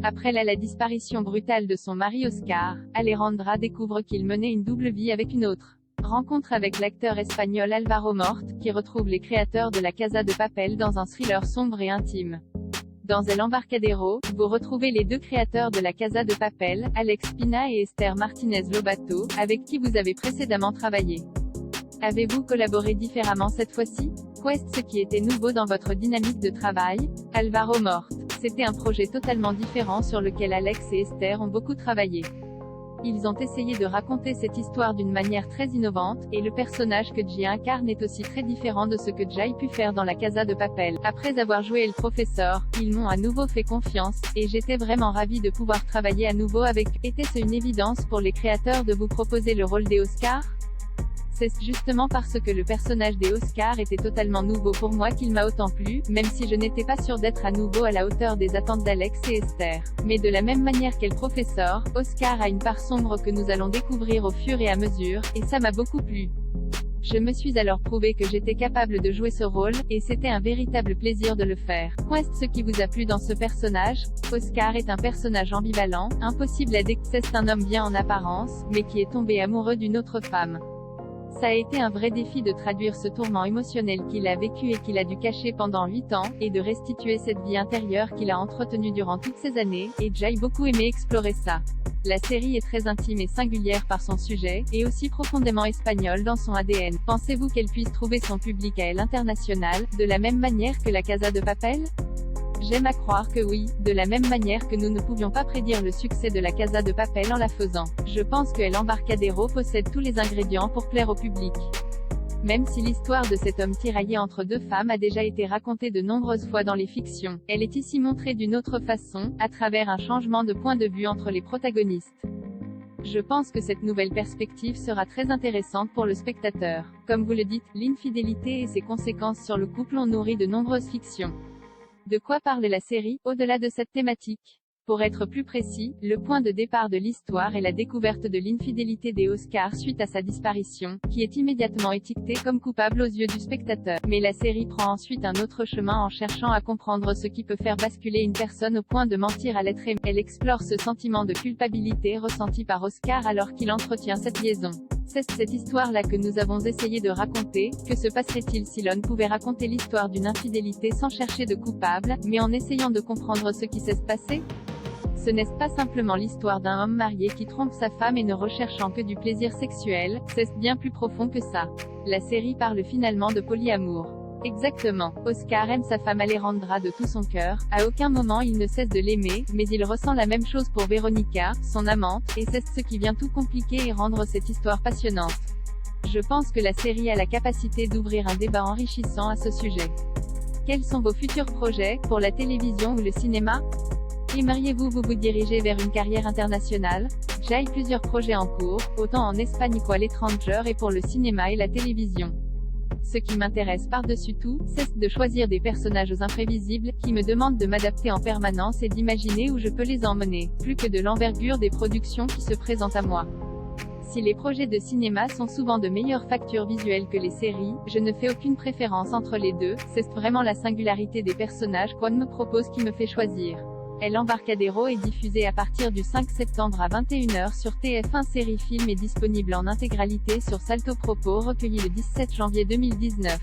Après la disparition brutale de son mari Oscar, Alejandra découvre qu'il menait une double vie avec une autre. Rencontre avec l'acteur espagnol Álvaro Mort, qui retrouve les créateurs de La Casa de Papel dans un thriller sombre et intime. Dans El Embarcadero, vous retrouvez les deux créateurs de La Casa de Papel, Alex Pina et Esther Martínez Lobato, avec qui vous avez précédemment travaillé. Avez-vous collaboré différemment cette fois-ci? Quoi est ce qui était nouveau dans votre dynamique de travail? Álvaro Mort. C'était un projet totalement différent sur lequel Alex et Esther ont beaucoup travaillé. Ils ont essayé de raconter cette histoire d'une manière très innovante, et le personnage que Jay incarne est aussi très différent de ce que Jay pu faire dans La Casa de Papel. Après avoir joué le professeur, ils m'ont à nouveau fait confiance, et j'étais vraiment ravie de pouvoir travailler à nouveau avec. Était-ce une évidence pour les créateurs de vous proposer le rôle des Oscars? C'est justement parce que le personnage des Oscars était totalement nouveau pour moi qu'il m'a autant plu, même si je n'étais pas sûre d'être à nouveau à la hauteur des attentes d'Alex et Esther. Mais de la même manière qu'est le professeur, Oscar a une part sombre que nous allons découvrir au fur et à mesure, et ça m'a beaucoup plu. Je me suis alors prouvé que j'étais capable de jouer ce rôle, et c'était un véritable plaisir de le faire. Qu'est ce qui vous a plu dans ce personnage? Oscar est un personnage ambivalent, impossible à décrire. C'est un homme bien en apparence, mais qui est tombé amoureux d'une autre femme. Ça a été un vrai défi de traduire ce tourment émotionnel qu'il a vécu et qu'il a dû cacher pendant 8 ans, et de restituer cette vie intérieure qu'il a entretenue durant toutes ces années, et j'ai beaucoup aimé explorer ça. La série est très intime et singulière par son sujet, et aussi profondément espagnole dans son ADN. Pensez-vous qu'elle puisse trouver son public à l'international, de la même manière que La Casa de Papel? J'aime à croire que oui, de la même manière que nous ne pouvions pas prédire le succès de La Casa de Papel en la faisant. Je pense que El Embarcadero possède tous les ingrédients pour plaire au public. Même si l'histoire de cet homme tiraillé entre deux femmes a déjà été racontée de nombreuses fois dans les fictions, elle est ici montrée d'une autre façon, à travers un changement de point de vue entre les protagonistes. Je pense que cette nouvelle perspective sera très intéressante pour le spectateur. Comme vous le dites, l'infidélité et ses conséquences sur le couple ont nourri de nombreuses fictions. De quoi parle la série, au-delà de cette thématique? Pour être plus précis, le point de départ de l'histoire est la découverte de l'infidélité des Oscars suite à sa disparition, qui est immédiatement étiquetée comme coupable aux yeux du spectateur. Mais la série prend ensuite un autre chemin en cherchant à comprendre ce qui peut faire basculer une personne au point de mentir à l'être aimé. Elle explore ce sentiment de culpabilité ressenti par Oscar alors qu'il entretient cette liaison. C'est cette histoire-là que nous avons essayé de raconter. Que se passerait-il si l'on pouvait raconter l'histoire d'une infidélité sans chercher de coupable, mais en essayant de comprendre ce qui s'est passé? Ce n'est pas simplement l'histoire d'un homme marié qui trompe sa femme et ne recherchant que du plaisir sexuel, c'est bien plus profond que ça. La série parle finalement de polyamour. Exactement. Oscar aime sa femme Alejandra de tout son cœur, à aucun moment il ne cesse de l'aimer, mais il ressent la même chose pour Veronica, son amante, et c'est ce qui vient tout compliquer et rendre cette histoire passionnante. Je pense que la série a la capacité d'ouvrir un débat enrichissant à ce sujet. Quels sont vos futurs projets, pour la télévision ou le cinéma? Aimeriez-vous vous diriger vers une carrière internationale? J'ai plusieurs projets en cours, autant en Espagne qu'à l'étranger et pour le cinéma et la télévision. Ce qui m'intéresse par-dessus tout, c'est de choisir des personnages imprévisibles, qui me demandent de m'adapter en permanence et d'imaginer où je peux les emmener, plus que de l'envergure des productions qui se présentent à moi. Si les projets de cinéma sont souvent de meilleures factures visuelles que les séries, je ne fais aucune préférence entre les deux, c'est vraiment la singularité des personnages qu'on me propose qui me fait choisir. El Embarcadero est diffusé à partir du 5 septembre à 21h sur TF1. Série film est disponible en intégralité sur Salto Propos, recueilli le 17 janvier 2019.